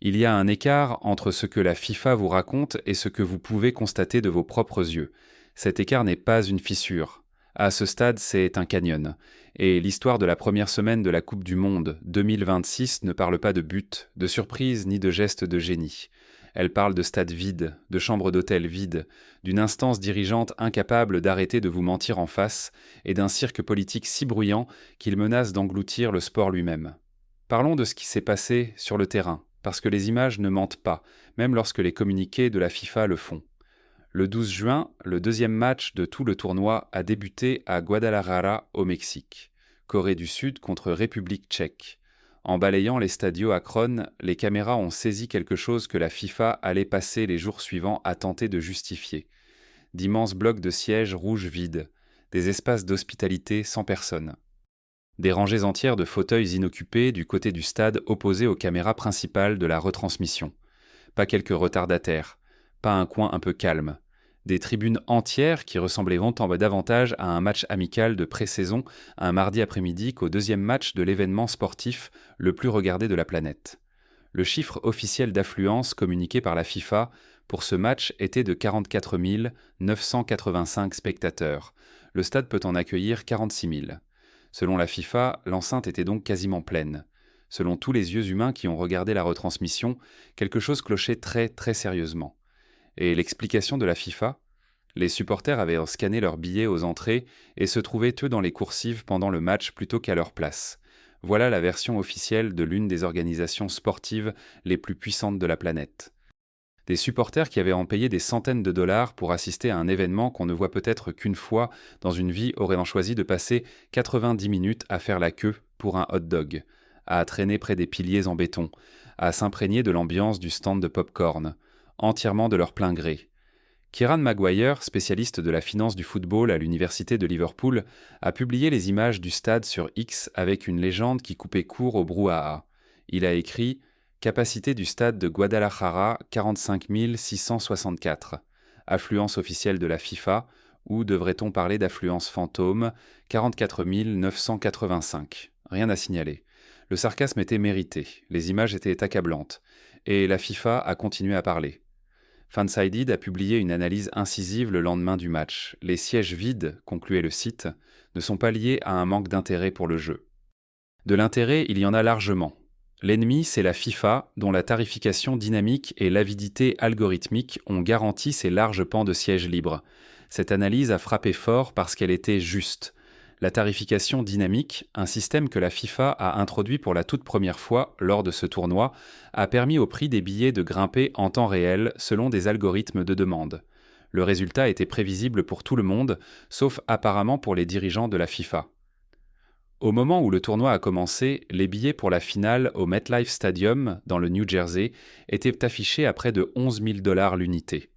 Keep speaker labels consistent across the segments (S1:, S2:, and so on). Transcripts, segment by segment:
S1: Il y a un écart entre ce que la FIFA vous raconte et ce que vous pouvez constater de vos propres yeux. Cet écart n'est pas une fissure. À ce stade, c'est un canyon. Et l'histoire de la première semaine de la Coupe du Monde 2026 ne parle pas de but, de surprise ni de geste de génie. Elle parle de stades vides, de chambres d'hôtel vides, d'une instance dirigeante incapable d'arrêter de vous mentir en face et d'un cirque politique si bruyant qu'il menace d'engloutir le sport lui-même. Parlons de ce qui s'est passé sur le terrain, parce que les images ne mentent pas, même lorsque les communiqués de la FIFA le font. Le 12 juin, le deuxième match de tout le tournoi a débuté à Guadalajara, au Mexique. Corée du Sud contre République tchèque. En balayant les stadios Akron, les caméras ont saisi quelque chose que la FIFA allait passer les jours suivants à tenter de justifier. D'immenses blocs de sièges rouges vides, des espaces d'hospitalité sans personne. Des rangées entières de fauteuils inoccupés du côté du stade opposé aux caméras principales de la retransmission. Pas quelques retardataires, pas un coin un peu calme. Des tribunes entières qui ressemblaient davantage à un match amical de pré-saison un mardi après-midi qu'au deuxième match de l'événement sportif le plus regardé de la planète. Le chiffre officiel d'affluence communiqué par la FIFA pour ce match était de 44 985 spectateurs. Le stade peut en accueillir 46 000. Selon la FIFA, l'enceinte était donc quasiment pleine. Selon tous les yeux humains qui ont regardé la retransmission, quelque chose clochait très très sérieusement. Et l'explication de la FIFA? Les supporters avaient scanné leurs billets aux entrées et se trouvaient eux dans les coursives pendant le match plutôt qu'à leur place. Voilà la version officielle de l'une des organisations sportives les plus puissantes de la planète. Des supporters qui avaient en payé des centaines de dollars pour assister à un événement qu'on ne voit peut-être qu'une fois dans une vie auraient choisi de passer 90 minutes à faire la queue pour un hot dog, à traîner près des piliers en béton, à s'imprégner de l'ambiance du stand de pop-corn, entièrement de leur plein gré. Kieran Maguire, spécialiste de la finance du football à l'université de Liverpool, a publié les images du stade sur X avec une légende qui coupait court au brouhaha. Il a écrit « Capacité du stade de Guadalajara, 45 664. Affluence officielle de la FIFA, ou devrait-on parler d'affluence fantôme, 44 985. Rien à signaler. Le sarcasme était mérité, les images étaient accablantes, et la FIFA a continué à parler. Fansided a publié une analyse incisive le lendemain du match. Les sièges vides, concluait le site, ne sont pas liés à un manque d'intérêt pour le jeu. De l'intérêt, il y en a largement. L'ennemi, c'est la FIFA, dont la tarification dynamique et l'avidité algorithmique ont garanti ces larges pans de sièges libres. Cette analyse a frappé fort parce qu'elle était juste. La tarification dynamique, un système que la FIFA a introduit pour la toute première fois lors de ce tournoi, a permis au prix des billets de grimper en temps réel selon des algorithmes de demande. Le résultat était prévisible pour tout le monde, sauf apparemment pour les dirigeants de la FIFA. Au moment où le tournoi a commencé, les billets pour la finale au MetLife Stadium, dans le New Jersey, étaient affichés à près de 11 000 $ l'unité.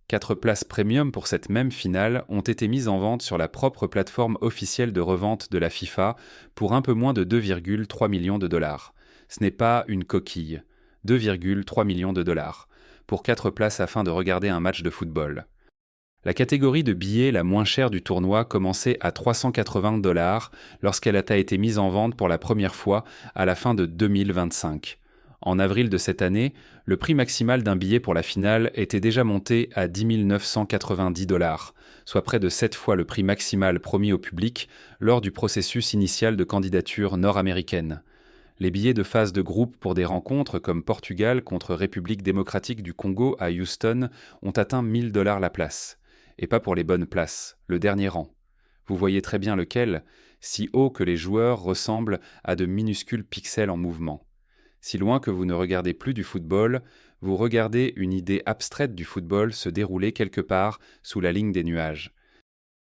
S1: 4 places premium pour cette même finale ont été mises en vente sur la propre plateforme officielle de revente de la FIFA pour un peu moins de 2,3 millions de dollars. Ce n'est pas une coquille. 2,3 millions de dollars. Pour 4 places afin de regarder un match de football. La catégorie de billets la moins chère du tournoi commençait à 380 $ lorsqu'elle a été mise en vente pour la première fois à la fin de 2025. En avril de cette année, le prix maximal d'un billet pour la finale était déjà monté à 10 990 $, soit près de 7 fois le prix maximal promis au public lors du processus initial de candidature nord-américaine. Les billets de phase de groupe pour des rencontres comme Portugal contre République démocratique du Congo à Houston ont atteint 1 000 $ la place. Et pas pour les bonnes places, le dernier rang. Vous voyez très bien lequel, si haut que les joueurs ressemblent à de minuscules pixels en mouvement. Si loin que vous ne regardez plus du football, vous regardez une idée abstraite du football se dérouler quelque part sous la ligne des nuages.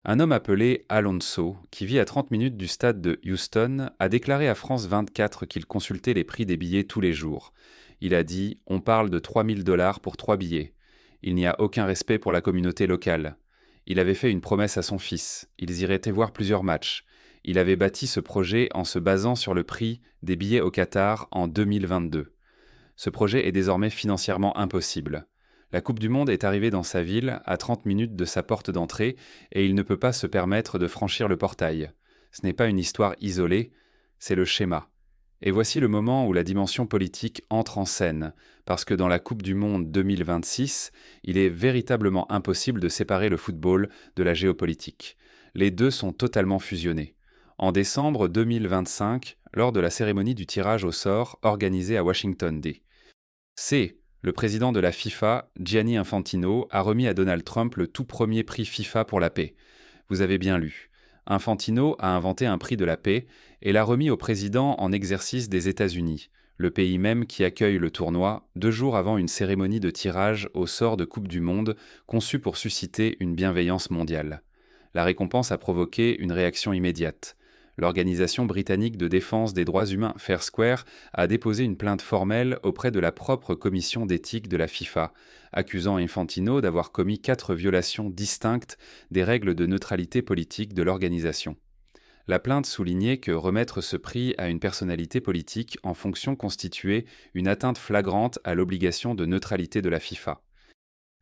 S1: Un homme appelé Alonso, qui vit à 30 minutes du stade de Houston, a déclaré à France 24 qu'il consultait les prix des billets tous les jours. Il a dit « On parle de 3 000 $ pour 3 billets. Il n'y a aucun respect pour la communauté locale. » Il avait fait une promesse à son fils. Ils iraient voir plusieurs matchs. Il avait bâti ce projet en se basant sur le prix des billets au Qatar en 2022. Ce projet est désormais financièrement impossible. La Coupe du Monde est arrivée dans sa ville, à 30 minutes de sa porte d'entrée, et il ne peut pas se permettre de franchir le portail. Ce n'est pas une histoire isolée, c'est le schéma. Et voici le moment où la dimension politique entre en scène, parce que dans la Coupe du Monde 2026, il est véritablement impossible de séparer le football de la géopolitique. Les deux sont totalement fusionnés. En décembre 2025, lors de la cérémonie du tirage au sort organisée à Washington D.C., le président de la FIFA, Gianni Infantino, a remis à Donald Trump le tout premier prix FIFA pour la paix. Vous avez bien lu. Infantino a inventé un prix de la paix et l'a remis au président en exercice des États-Unis, le pays même qui accueille le tournoi, 2 jours avant une cérémonie de tirage au sort de Coupe du Monde conçue pour susciter une bienveillance mondiale. La récompense a provoqué une réaction immédiate. L'organisation britannique de défense des droits humains Fair Square a déposé une plainte formelle auprès de la propre commission d'éthique de la FIFA, accusant Infantino d'avoir commis 4 violations distinctes des règles de neutralité politique de l'organisation. La plainte soulignait que remettre ce prix à une personnalité politique en fonction constituait une atteinte flagrante à l'obligation de neutralité de la FIFA.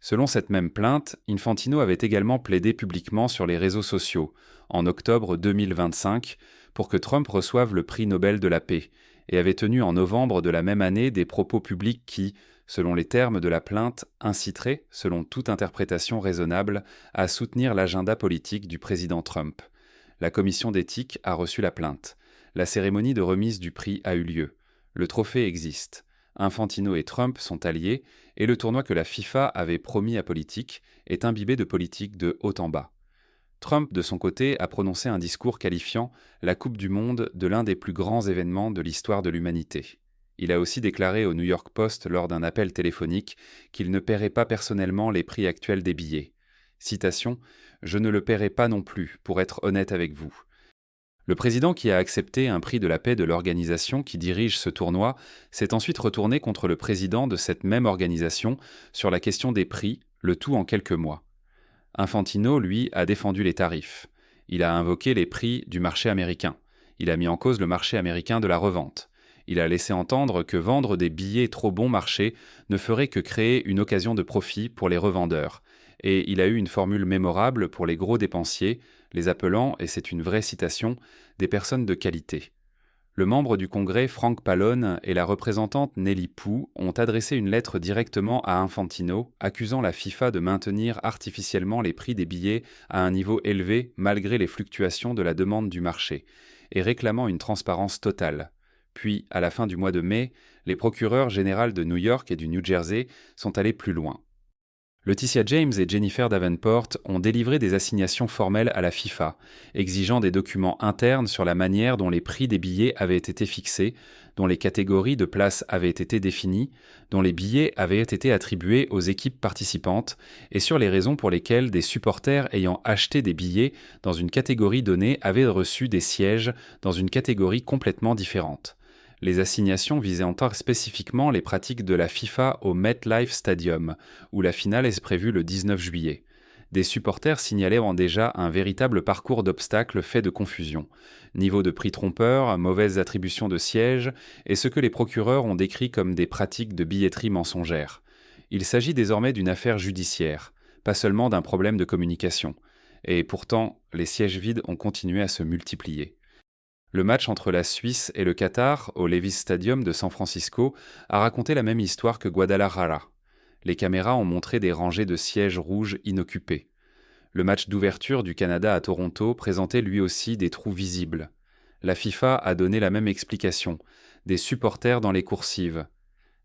S1: Selon cette même plainte, Infantino avait également plaidé publiquement sur les réseaux sociaux, en octobre 2025, pour que Trump reçoive le prix Nobel de la paix, et avait tenu en novembre de la même année des propos publics qui, selon les termes de la plainte, inciteraient, selon toute interprétation raisonnable, à soutenir l'agenda politique du président Trump. La commission d'éthique a reçu la plainte. La cérémonie de remise du prix a eu lieu. Le trophée existe. Infantino et Trump sont alliés, et le tournoi que la FIFA avait promis à politique est imbibé de politique de haut en bas. Trump, de son côté, a prononcé un discours qualifiant la Coupe du Monde de l'un des plus grands événements de l'histoire de l'humanité. Il a aussi déclaré au New York Post lors d'un appel téléphonique qu'il ne paierait pas personnellement les prix actuels des billets. Citation : « Je ne le paierai pas non plus, pour être honnête avec vous. » Le président qui a accepté un prix de la paix de l'organisation qui dirige ce tournoi s'est ensuite retourné contre le président de cette même organisation sur la question des prix, le tout en quelques mois. Infantino, lui, a défendu les tarifs. Il a invoqué les prix du marché américain. Il a mis en cause le marché américain de la revente. Il a laissé entendre que vendre des billets trop bon marché ne ferait que créer une occasion de profit pour les revendeurs. Et il a eu une formule mémorable pour les gros dépensiers, les appelant, et c'est une vraie citation, des personnes de qualité. Le membre du Congrès Frank Pallone et la représentante Nelly Pou ont adressé une lettre directement à Infantino, accusant la FIFA de maintenir artificiellement les prix des billets à un niveau élevé malgré les fluctuations de la demande du marché, et réclamant une transparence totale. Puis, à la fin du mois de mai, les procureurs généraux de New York et du New Jersey sont allés plus loin. Leticia James et Jennifer Davenport ont délivré des assignations formelles à la FIFA, exigeant des documents internes sur la manière dont les prix des billets avaient été fixés, dont les catégories de places avaient été définies, dont les billets avaient été attribués aux équipes participantes, et sur les raisons pour lesquelles des supporters ayant acheté des billets dans une catégorie donnée avaient reçu des sièges dans une catégorie complètement différente. Les assignations visaient encore spécifiquement les pratiques de la FIFA au MetLife Stadium, où la finale est prévue le 19 juillet. Des supporters signalaient déjà un véritable parcours d'obstacles fait de confusion. Niveau de prix trompeur, mauvaise attribution de sièges, et ce que les procureurs ont décrit comme des pratiques de billetterie mensongères. Il s'agit désormais d'une affaire judiciaire, pas seulement d'un problème de communication. Et pourtant, les sièges vides ont continué à se multiplier. Le match entre la Suisse et le Qatar, au Levi's Stadium de San Francisco, a raconté la même histoire que Guadalajara. Les caméras ont montré des rangées de sièges rouges inoccupés. Le match d'ouverture du Canada à Toronto présentait lui aussi des trous visibles. La FIFA a donné la même explication, des supporters dans les coursives.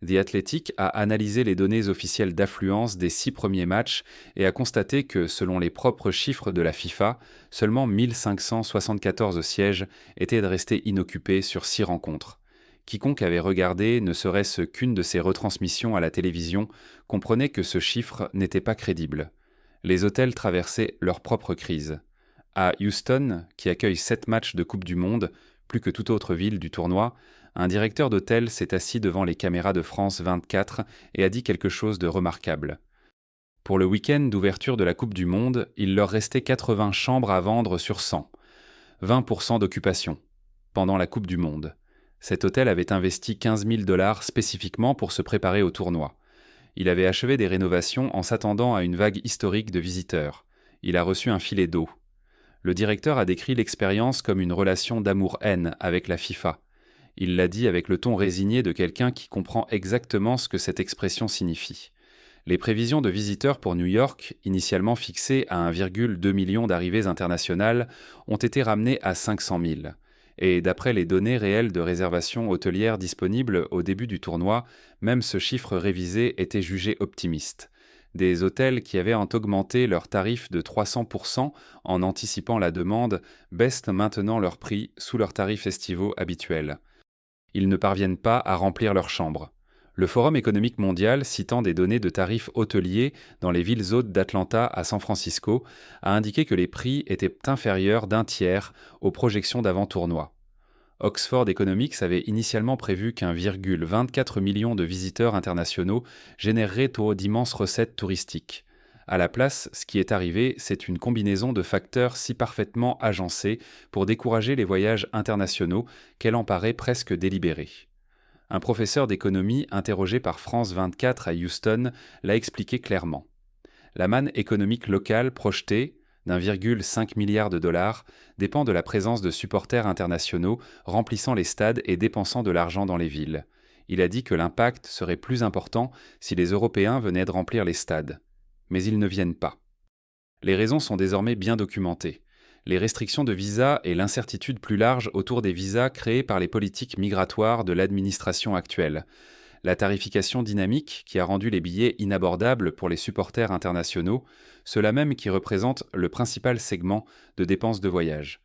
S1: The Athletic a analysé les données officielles d'affluence des 6 premiers matchs et a constaté que, selon les propres chiffres de la FIFA, seulement 1574 sièges étaient restés inoccupés sur 6 rencontres. Quiconque avait regardé ne serait-ce qu'une de ces retransmissions à la télévision comprenait que ce chiffre n'était pas crédible. Les hôtels traversaient leur propre crise. À Houston, qui accueille 7 matchs de Coupe du Monde, plus que toute autre ville du tournoi, un directeur d'hôtel s'est assis devant les caméras de France 24 et a dit quelque chose de remarquable. Pour le week-end d'ouverture de la Coupe du Monde, il leur restait 80 chambres à vendre sur 100. 20% d'occupation. Pendant la Coupe du Monde. Cet hôtel avait investi 15 000 $ spécifiquement pour se préparer au tournoi. Il avait achevé des rénovations en s'attendant à une vague historique de visiteurs. Il a reçu un filet d'eau. Le directeur a décrit l'expérience comme une relation d'amour-haine avec la FIFA. Il l'a dit avec le ton résigné de quelqu'un qui comprend exactement ce que cette expression signifie. Les prévisions de visiteurs pour New York, initialement fixées à 1,2 million d'arrivées internationales, ont été ramenées à 500 000. Et d'après les données réelles de réservation hôtelière disponibles au début du tournoi, même ce chiffre révisé était jugé optimiste. Des hôtels qui avaient augmenté leurs tarifs de 300% en anticipant la demande baissent maintenant leurs prix sous leurs tarifs estivaux habituels. Ils ne parviennent pas à remplir leurs chambres. Le Forum économique mondial, citant des données de tarifs hôteliers dans les villes hôtes d'Atlanta à San Francisco, a indiqué que les prix étaient inférieurs d'un tiers aux projections d'avant-tournoi. Oxford Economics avait initialement prévu qu'1,24 million de visiteurs internationaux générerait d'immenses recettes touristiques. À la place, ce qui est arrivé, c'est une combinaison de facteurs si parfaitement agencés pour décourager les voyages internationaux qu'elle en paraît presque délibérée. Un professeur d'économie interrogé par France 24 à Houston l'a expliqué clairement. La manne économique locale projetée, d'1,5 milliard de dollars, dépend de la présence de supporters internationaux remplissant les stades et dépensant de l'argent dans les villes. Il a dit que l'impact serait plus important si les Européens venaient de remplir les stades. Mais ils ne viennent pas. Les raisons sont désormais bien documentées. Les restrictions de visa et l'incertitude plus large autour des visas créés par les politiques migratoires de l'administration actuelle. La tarification dynamique qui a rendu les billets inabordables pour les supporters internationaux, ceux-là même qui représentent le principal segment de dépenses de voyage.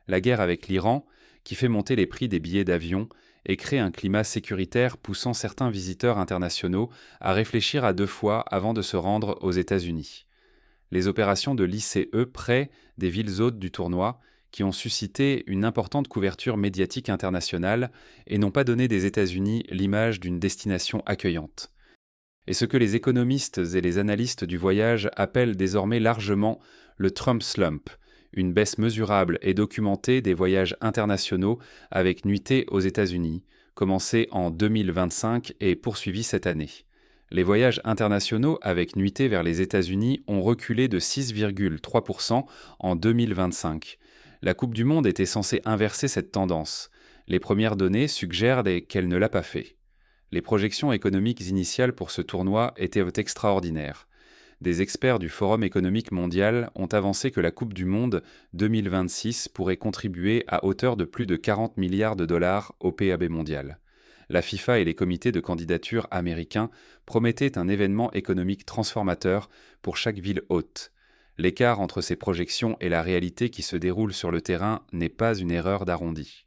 S1: La guerre avec l'Iran, qui fait monter les prix des billets d'avion et crée un climat sécuritaire poussant certains visiteurs internationaux à réfléchir à 2 fois avant de se rendre aux États-Unis. Les opérations de l'ICE près des villes hôtes du tournoi, qui ont suscité une importante couverture médiatique internationale et n'ont pas donné des États-Unis l'image d'une destination accueillante. Et ce que les économistes et les analystes du voyage appellent désormais largement le Trump Slump, une baisse mesurable et documentée des voyages internationaux avec nuitées aux États-Unis, commencée en 2025 et poursuivie cette année. Les voyages internationaux avec nuitées vers les États-Unis ont reculé de 6,3% en 2025. La Coupe du Monde était censée inverser cette tendance. Les premières données suggèrent qu'elle ne l'a pas fait. Les projections économiques initiales pour ce tournoi étaient extraordinaires. Des experts du Forum économique mondial ont avancé que la Coupe du Monde 2026 pourrait contribuer à hauteur de plus de 40 milliards de dollars au PAB mondial. La FIFA et les comités de candidature américains promettaient un événement économique transformateur pour chaque ville hôte. L'écart entre ces projections et la réalité qui se déroule sur le terrain n'est pas une erreur d'arrondi.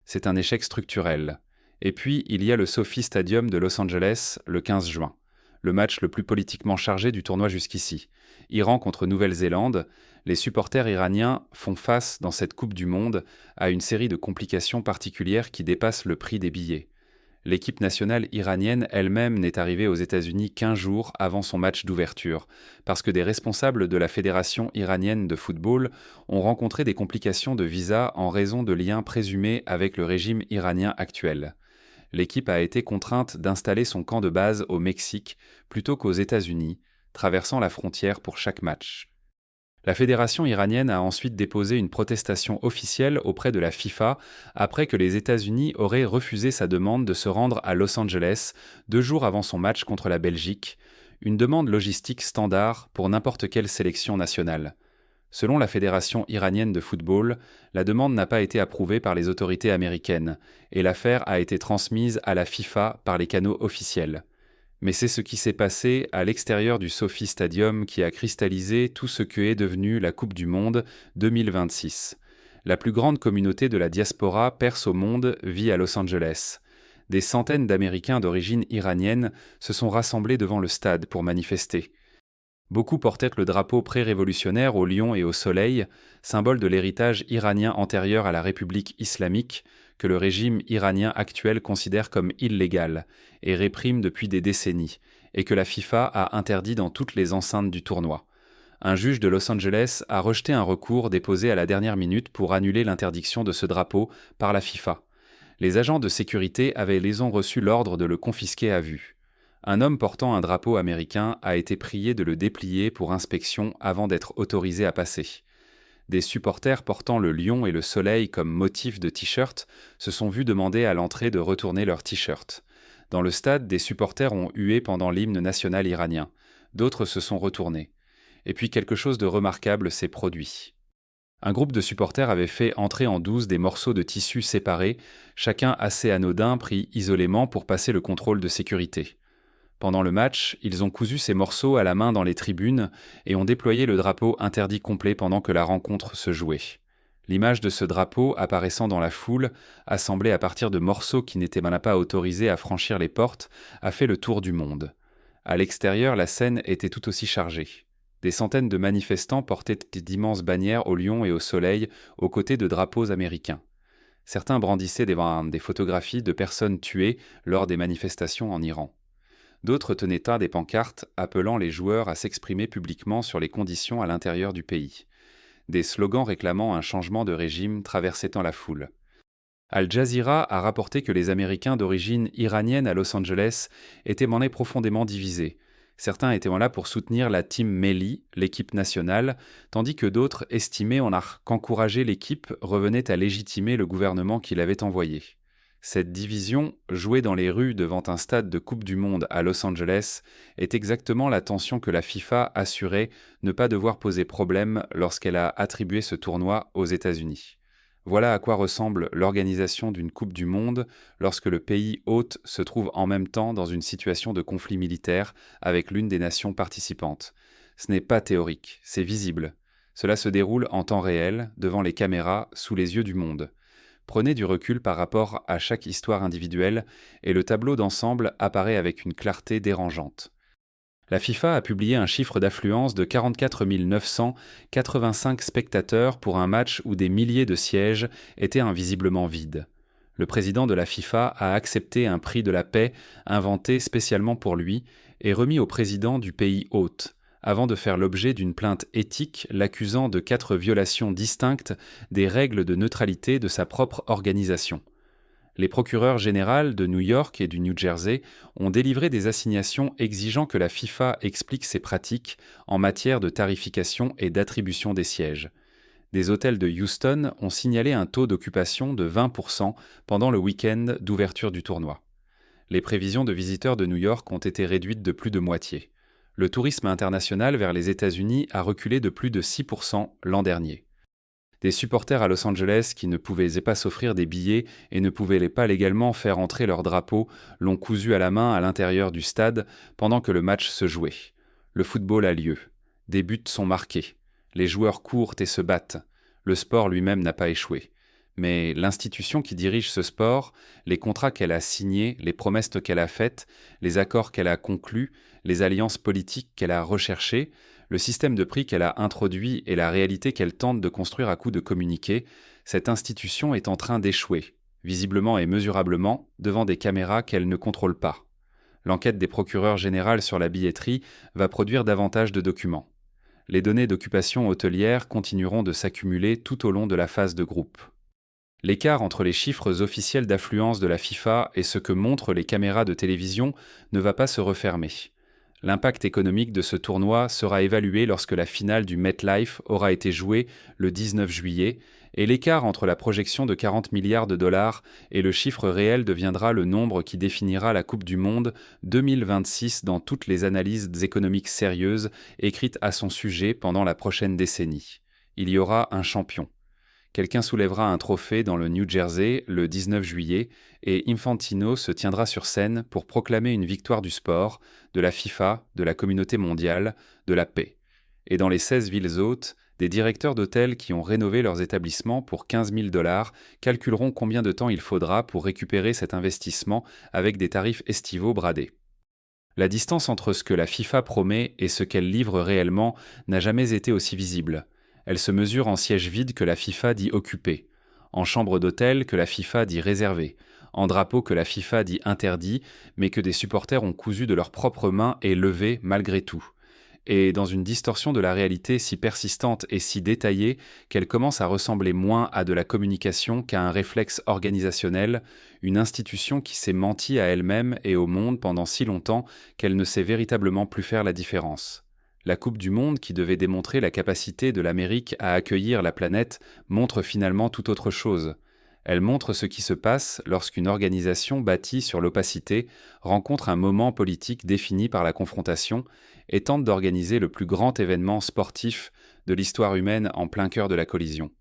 S1: C'est un échec structurel. Et puis, il y a le SoFi Stadium de Los Angeles le 15 juin, le match le plus politiquement chargé du tournoi jusqu'ici. Iran contre Nouvelle-Zélande, les supporters iraniens font face dans cette Coupe du Monde à une série de complications particulières qui dépassent le prix des billets. L'équipe nationale iranienne elle-même n'est arrivée aux États-Unis qu'1 jour avant son match d'ouverture, parce que des responsables de la Fédération iranienne de football ont rencontré des complications de visa en raison de liens présumés avec le régime iranien actuel. L'équipe a été contrainte d'installer son camp de base au Mexique plutôt qu'aux États-Unis, traversant la frontière pour chaque match. La fédération iranienne a ensuite déposé une protestation officielle auprès de la FIFA après que les États-Unis auraient refusé sa demande de se rendre à Los Angeles 2 jours avant son match contre la Belgique, une demande logistique standard pour n'importe quelle sélection nationale. Selon la Fédération iranienne de football, la demande n'a pas été approuvée par les autorités américaines et l'affaire a été transmise à la FIFA par les canaux officiels. Mais c'est ce qui s'est passé à l'extérieur du SoFi Stadium qui a cristallisé tout ce que est devenu la Coupe du Monde 2026. La plus grande communauté de la diaspora perse au monde vit à Los Angeles. Des centaines d'Américains d'origine iranienne se sont rassemblés devant le stade pour manifester. Beaucoup portaient le drapeau pré-révolutionnaire au lion et au soleil, symbole de l'héritage iranien antérieur à la République islamique, que le régime iranien actuel considère comme illégal et réprime depuis des décennies, et que la FIFA a interdit dans toutes les enceintes du tournoi. Un juge de Los Angeles a rejeté un recours déposé à la dernière minute pour annuler l'interdiction de ce drapeau par la FIFA. Les agents de sécurité avaient reçu l'ordre de le confisquer à vue. Un homme portant un drapeau américain a été prié de le déplier pour inspection avant d'être autorisé à passer. Des supporters portant le lion et le soleil comme motif de t-shirt se sont vus demander à l'entrée de retourner leur t-shirt. Dans le stade, des supporters ont hué pendant l'hymne national iranien. D'autres se sont retournés. Et puis quelque chose de remarquable s'est produit. Un groupe de supporters avait fait entrer en douce des morceaux de tissu séparés, chacun assez anodin pris isolément pour passer le contrôle de sécurité. Pendant le match, ils ont cousu ces morceaux à la main dans les tribunes et ont déployé le drapeau interdit complet pendant que la rencontre se jouait. L'image de ce drapeau apparaissant dans la foule, assemblée à partir de morceaux qui n'étaient pas autorisés à franchir les portes, a fait le tour du monde. À l'extérieur, la scène était tout aussi chargée. Des centaines de manifestants portaient d'immenses bannières au lion et au soleil aux côtés de drapeaux américains. Certains brandissaient des photographies de personnes tuées lors des manifestations en Iran. D'autres tenaient des pancartes appelant les joueurs à s'exprimer publiquement sur les conditions à l'intérieur du pays. Des slogans réclamant un changement de régime traversaient la foule. Al Jazeera a rapporté que les Américains d'origine iranienne à Los Angeles étaient profondément divisés. Certains étaient là pour soutenir la Team Melli, l'équipe nationale, tandis que d'autres estimaient qu'encourager l'équipe revenait à légitimer le gouvernement qui l'avait envoyé. Cette division, jouée dans les rues devant un stade de Coupe du Monde à Los Angeles, est exactement la tension que la FIFA assurait ne pas devoir poser problème lorsqu'elle a attribué ce tournoi aux États-Unis. Voilà à quoi ressemble l'organisation d'une Coupe du Monde lorsque le pays hôte se trouve en même temps dans une situation de conflit militaire avec l'une des nations participantes. Ce n'est pas théorique, c'est visible. Cela se déroule en temps réel, devant les caméras, sous les yeux du monde. Prenez du recul par rapport à chaque histoire individuelle et le tableau d'ensemble apparaît avec une clarté dérangeante. La FIFA a publié un chiffre d'affluence de 44 985 spectateurs pour un match où des milliers de sièges étaient invisiblement vides. Le président de la FIFA a accepté un prix de la paix inventé spécialement pour lui et remis au président du pays hôte, avant de faire l'objet d'une plainte éthique l'accusant de 4 violations distinctes des règles de neutralité de sa propre organisation. Les procureurs généraux de New York et du New Jersey ont délivré des assignations exigeant que la FIFA explique ses pratiques en matière de tarification et d'attribution des sièges. Des hôtels de Houston ont signalé un taux d'occupation de 20% pendant le week-end d'ouverture du tournoi. Les prévisions de visiteurs de New York ont été réduites de plus de moitié. Le tourisme international vers les États-Unis a reculé de plus de 6% l'an dernier. Des supporters à Los Angeles qui ne pouvaient pas s'offrir des billets et ne pouvaient pas légalement faire entrer leur drapeau l'ont cousu à la main à l'intérieur du stade pendant que le match se jouait. Le football a lieu. Des buts sont marqués. Les joueurs courent et se battent. Le sport lui-même n'a pas échoué. Mais l'institution qui dirige ce sport, les contrats qu'elle a signés, les promesses qu'elle a faites, les accords qu'elle a conclus, les alliances politiques qu'elle a recherchées, le système de prix qu'elle a introduit et la réalité qu'elle tente de construire à coup de communiquer, cette institution est en train d'échouer, visiblement et mesurablement, devant des caméras qu'elle ne contrôle pas. L'enquête des procureurs généraux sur la billetterie va produire davantage de documents. Les données d'occupation hôtelière continueront de s'accumuler tout au long de la phase de groupe. L'écart entre les chiffres officiels d'affluence de la FIFA et ce que montrent les caméras de télévision ne va pas se refermer. L'impact économique de ce tournoi sera évalué lorsque la finale du MetLife aura été jouée le 19 juillet et l'écart entre la projection de 40 milliards de dollars et le chiffre réel deviendra le nombre qui définira la Coupe du Monde 2026 dans toutes les analyses économiques sérieuses écrites à son sujet pendant la prochaine décennie. Il y aura un champion. Quelqu'un soulèvera un trophée dans le New Jersey le 19 juillet et Infantino se tiendra sur scène pour proclamer une victoire du sport, de la FIFA, de la communauté mondiale, de la paix. Et dans les 16 villes hôtes, des directeurs d'hôtels qui ont rénové leurs établissements pour 15 000 $ calculeront combien de temps il faudra pour récupérer cet investissement avec des tarifs estivaux bradés. La distance entre ce que la FIFA promet et ce qu'elle livre réellement n'a jamais été aussi visible. Elle se mesure en sièges vides que la FIFA dit occupés, en chambres d'hôtel que la FIFA dit réservées, en drapeaux que la FIFA dit interdits, mais que des supporters ont cousu de leurs propres mains et levés malgré tout. Et dans une distorsion de la réalité si persistante et si détaillée qu'elle commence à ressembler moins à de la communication qu'à un réflexe organisationnel, une institution qui s'est menti à elle-même et au monde pendant si longtemps qu'elle ne sait véritablement plus faire la différence. La Coupe du Monde, qui devait démontrer la capacité de l'Amérique à accueillir la planète, montre finalement tout autre chose. Elle montre ce qui se passe lorsqu'une organisation bâtie sur l'opacité rencontre un moment politique défini par la confrontation et tente d'organiser le plus grand événement sportif de l'histoire humaine en plein cœur de la collision.